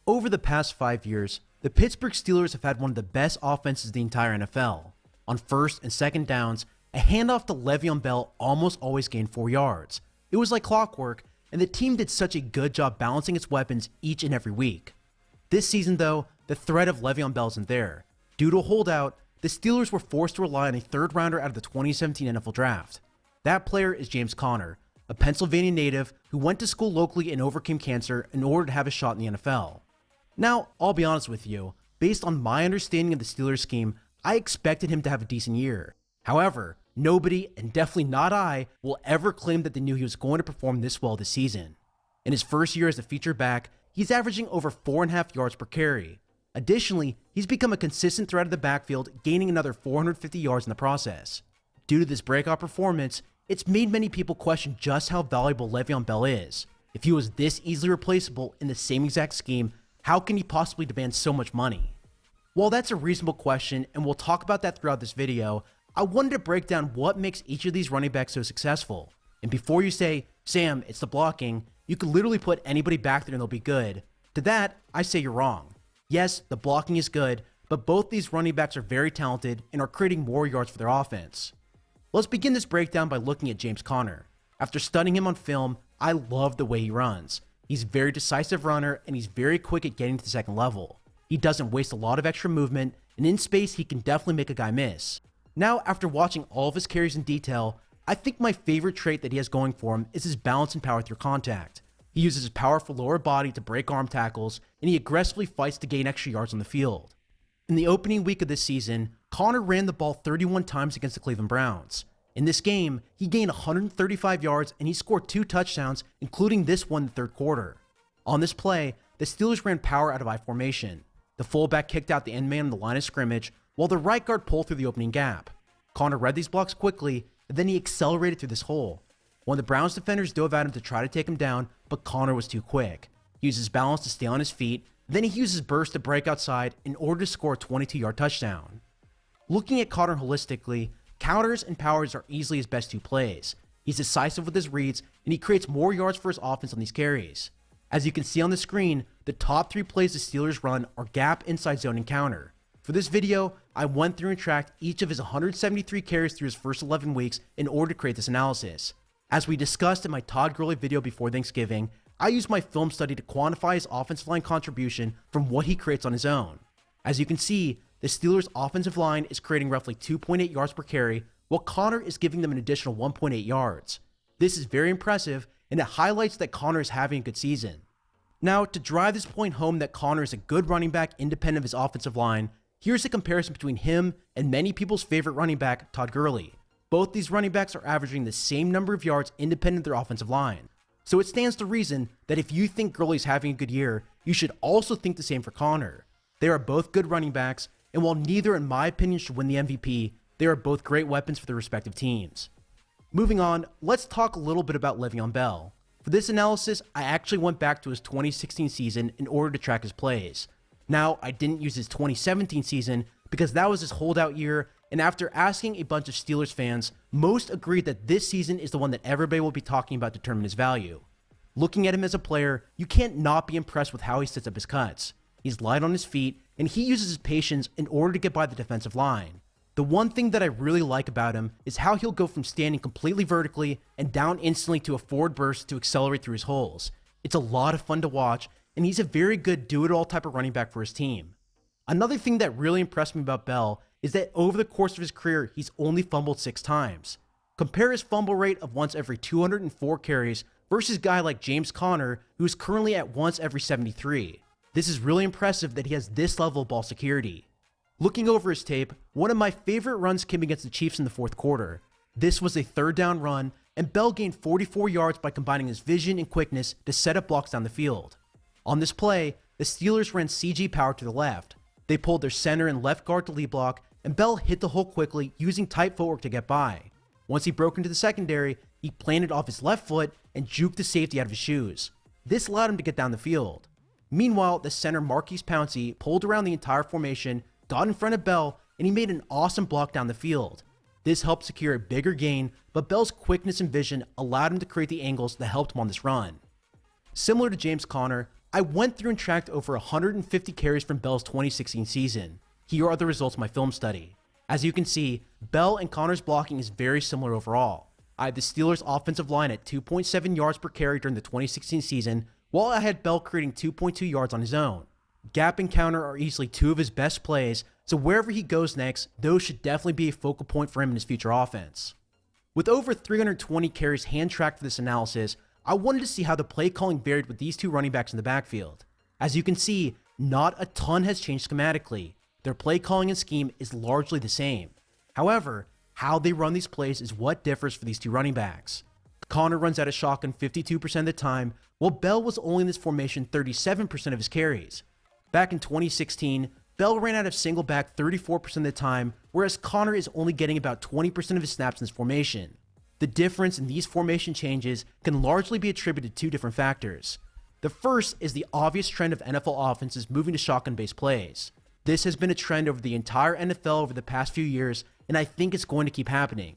Over the past 5 years, the Pittsburgh Steelers have had one of the best offenses in the entire NFL. On first and second downs, a handoff to Le'Veon Bell almost always gained 4 yards. It was like clockwork, and the team did such a good job balancing its weapons each and every week. This season though, the threat of Le'Veon Bell isn't there. Due to a holdout, the Steelers were forced to rely on a third rounder out of the 2017 NFL Draft. That player is James Conner, a Pennsylvania native who went to school locally and overcame cancer in order to have a shot in the NFL. Now, I'll be honest with you, based on my understanding of the Steelers scheme, I expected him to have a decent year. However, nobody, and definitely not I, will ever claim that they knew he was going to perform this well this season. In his first year as a featured back, he's averaging over 4.5 yards per carry. Additionally, he's become a consistent threat of the backfield, gaining another 450 yards in the process. Due to this breakout performance, it's made many people question just how valuable Le'Veon Bell is. If he was this easily replaceable in the same exact scheme, how can he possibly demand so much money? While that's a reasonable question, and we'll talk about that throughout this video, I wanted to break down what makes each of these running backs so successful. And before you say, Sam, it's the blocking, you could literally put anybody back there and they'll be good. To that, I say you're wrong. Yes, the blocking is good, but both these running backs are very talented and are creating more yards for their offense. Let's begin this breakdown by looking at James Conner. After studying him on film, I love the way he runs. He's a very decisive runner and he's very quick at getting to the second level. He doesn't waste a lot of extra movement, and in space he can definitely make a guy miss. Now, after watching all of his carries in detail, I think my favorite trait that he has going for him is his balance and power through contact. He uses his powerful lower body to break arm tackles, and he aggressively fights to gain extra yards on the field. In the opening week of this season, Conner ran the ball 31 times against the Cleveland Browns. In this game, he gained 135 yards and he scored 2 touchdowns, including this one in the third quarter. On this play, the Steelers ran power out of I formation. The fullback kicked out the end man on the line of scrimmage, while the right guard pulled through the opening gap. Conner read these blocks quickly, and then he accelerated through this hole. One of the Browns defenders dove at him to try to take him down, but Conner was too quick. He used his balance to stay on his feet, then he used his burst to break outside in order to score a 22-yard touchdown. Looking at Conner holistically, counters and powers are easily his best 2 plays. He's decisive with his reads, and he creates more yards for his offense on these carries. As you can see on the screen, the top 3 plays the Steelers run are gap, inside zone, and counter. For this video, I went through and tracked each of his 173 carries through his first 11 weeks in order to create this analysis. As we discussed in my Todd Gurley video before Thanksgiving, I used my film study to quantify his offensive line contribution from what he creates on his own. As you can see, the Steelers' offensive line is creating roughly 2.8 yards per carry, while Conner is giving them an additional 1.8 yards. This is very impressive, and it highlights that Conner is having a good season. Now, to drive this point home that Conner is a good running back independent of his offensive line, here's a comparison between him and many people's favorite running back, Todd Gurley. Both these running backs are averaging the same number of yards independent of their offensive line. So it stands to reason that if you think Gurley is having a good year, you should also think the same for Conner. They are both good running backs, and while neither in my opinion should win the MVP, they are both great weapons for their respective teams. Moving on, let's talk a little bit about Le'Veon Bell. For this analysis, I actually went back to his 2016 season in order to track his plays. Now, I didn't use his 2017 season because that was his holdout year, and after asking a bunch of Steelers fans, most agreed that this season is the one that everybody will be talking about to determine his value. Looking at him as a player, you can't not be impressed with how he sets up his cuts. He's light on his feet, and he uses his patience in order to get by the defensive line. The one thing that I really like about him is how he'll go from standing completely vertically and down instantly to a forward burst to accelerate through his holes. It's a lot of fun to watch, and he's a very good do-it-all type of running back for his team. Another thing that really impressed me about Bell is that over the course of his career, he's only fumbled 6 times. Compare his fumble rate of once every 204 carries versus a guy like James Conner, who is currently at once every 73. This is really impressive that he has this level of ball security. Looking over his tape, one of my favorite runs came against the Chiefs in the fourth quarter. This was a third down run, and Bell gained 44 yards by combining his vision and quickness to set up blocks down the field. On this play, the Steelers ran CG power to the left. They pulled their center and left guard to lead block, and Bell hit the hole quickly using tight footwork to get by. Once he broke into the secondary, he planted off his left foot and juked the safety out of his shoes. This allowed him to get down the field. Meanwhile, the center Marquise Pouncey pulled around the entire formation, got in front of Bell, and he made an awesome block down the field. This helped secure a bigger gain, but Bell's quickness and vision allowed him to create the angles that helped him on this run. Similar to James Conner, I went through and tracked over 150 carries from Bell's 2016 season. Here are the results of my film study. As you can see, Bell and Connor's blocking is very similar overall. I had the Steelers' offensive line at 2.7 yards per carry during the 2016 season, while I had Bell creating 2.2 yards on his own. Gap and counter are easily two of his best plays, so wherever he goes next, those should definitely be a focal point for him in his future offense. With over 320 carries hand-tracked for this analysis, I wanted to see how the play calling varied with these two running backs in the backfield. As you can see, not a ton has changed schematically. Their play calling and scheme is largely the same. However, how they run these plays is what differs for these two running backs. Connor runs out of shotgun 52% of the time, while Bell was only in this formation 37% of his carries. Back in 2016, Bell ran out of single back 34% of the time, whereas Connor is only getting about 20% of his snaps in this formation. The difference in these formation changes can largely be attributed to two different factors. The first is the obvious trend of NFL offenses moving to shotgun-based plays. This has been a trend over the entire NFL over the past few years, and I think it's going to keep happening.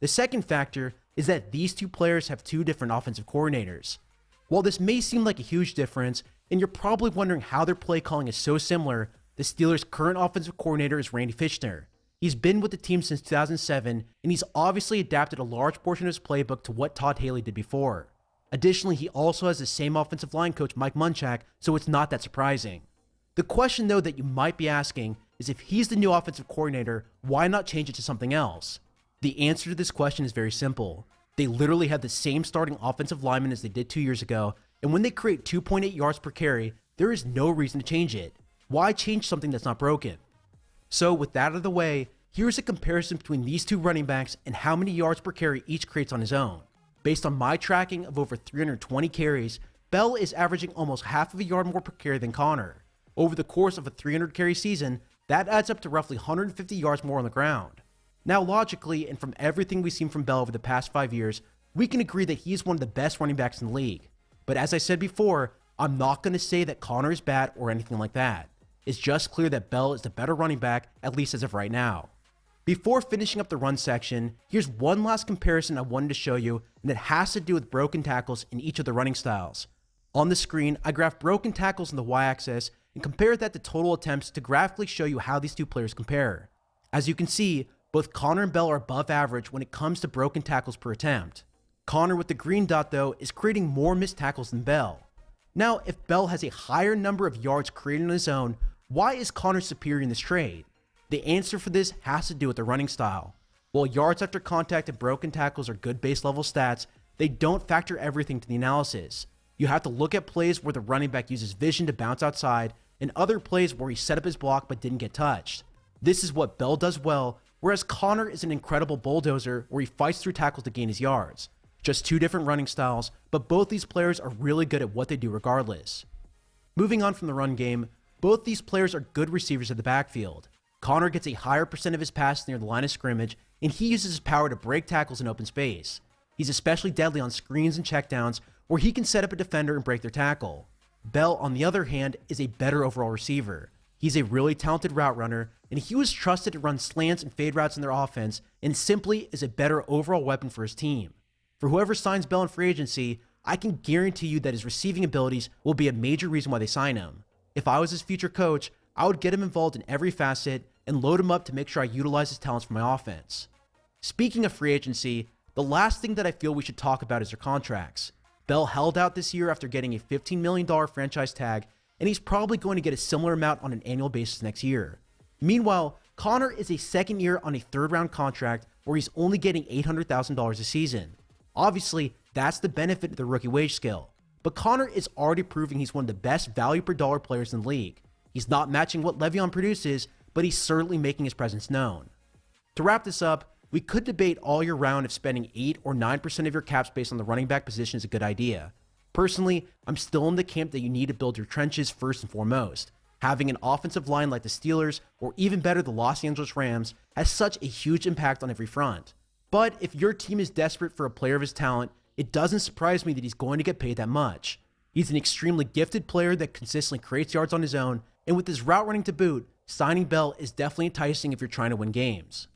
The second factor is that these two players have two different offensive coordinators. While this may seem like a huge difference, and you're probably wondering how their play calling is so similar, the Steelers' current offensive coordinator is Randy Fichtner. He's been with the team since 2007, and he's obviously adapted a large portion of his playbook to what Todd Haley did before. Additionally, he also has the same offensive line coach, Mike Munchak, so it's not that surprising. The question, though, that you might be asking is if he's the new offensive coordinator, why not change it to something else? The answer to this question is very simple. They literally have the same starting offensive lineman as they did 2 years ago, and when they create 2.8 yards per carry, there is no reason to change it. Why change something that's not broken? So with that out of the way, here's a comparison between these two running backs and how many yards per carry each creates on his own. Based on my tracking of over 320 carries, Bell is averaging almost half of a yard more per carry than Connor. Over the course of a 300 carry season, that adds up to roughly 150 yards more on the ground. Now logically, and from everything we've seen from Bell over the past 5 years, we can agree that he's one of the best running backs in the league. But as I said before, I'm not going to say that Connor is bad or anything like that. It's just clear that Bell is the better running back, at least as of right now. Before finishing up the run section, here's one last comparison I wanted to show you, and it has to do with broken tackles in each of the running styles. On the screen, I graphed broken tackles on the y-axis and compared that to total attempts to graphically show you how these two players compare. As you can see, both Connor and Bell are above average when it comes to broken tackles per attempt. Connor with the green dot, though, is creating more missed tackles than Bell. Now, if Bell has a higher number of yards created on his own, why is Connor superior in this trade? The answer for this has to do with the running style. While yards after contact and broken tackles are good base level stats, they don't factor everything to the analysis. You have to look at plays where the running back uses vision to bounce outside and other plays where he set up his block but didn't get touched. This is what Bell does well, whereas Connor is an incredible bulldozer where he fights through tackles to gain his yards. Just two different running styles, but both these players are really good at what they do regardless. Moving on from the run game, both these players are good receivers at the backfield. Connor gets a higher percent of his passes near the line of scrimmage, and he uses his power to break tackles in open space. He's especially deadly on screens and checkdowns, where he can set up a defender and break their tackle. Bell, on the other hand, is a better overall receiver. He's a really talented route runner, and he was trusted to run slants and fade routes in their offense, and simply is a better overall weapon for his team. For whoever signs Bell in free agency, I can guarantee you that his receiving abilities will be a major reason why they sign him. If I was his future coach, I would get him involved in every facet and load him up to make sure I utilize his talents for my offense. Speaking of free agency, the last thing that I feel we should talk about is their contracts. Bell held out this year after getting a $15 million franchise tag, and he's probably going to get a similar amount on an annual basis next year. Meanwhile, Connor is a second year on a third-round contract where he's only getting $800,000 a season. Obviously, that's the benefit of the rookie wage scale, but Connor is already proving he's one of the best value per dollar players in the league. He's not matching what Le'Veon produces, but he's certainly making his presence known. To wrap this up, we could debate all year round if spending 8 or 9% of your cap space on the running back position is a good idea. Personally, I'm still in the camp that you need to build your trenches first and foremost. Having an offensive line like the Steelers, or even better the Los Angeles Rams, has such a huge impact on every front. But if your team is desperate for a player of his talent, it doesn't surprise me that he's going to get paid that much. He's an extremely gifted player that consistently creates yards on his own, and with his route running to boot, signing Bell is definitely enticing if you're trying to win games.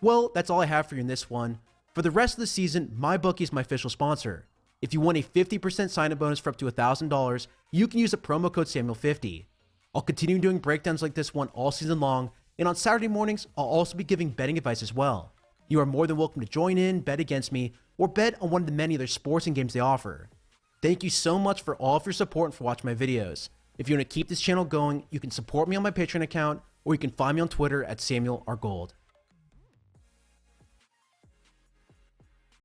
Well, that's all I have for you in this one. For the rest of the season, MyBookie is my official sponsor. If you want a 50% sign-up bonus for up to $1,000, you can use the promo code Samuel50. I'll continue doing breakdowns like this one all season long, and on Saturday mornings, I'll also be giving betting advice as well. You are more than welcome to join in, bet against me, or bet on one of the many other sports and games they offer. Thank you so much for all of your support and for watching my videos. If you want to keep this channel going, you can support me on my Patreon account, or you can find me on Twitter at SamuelRGold.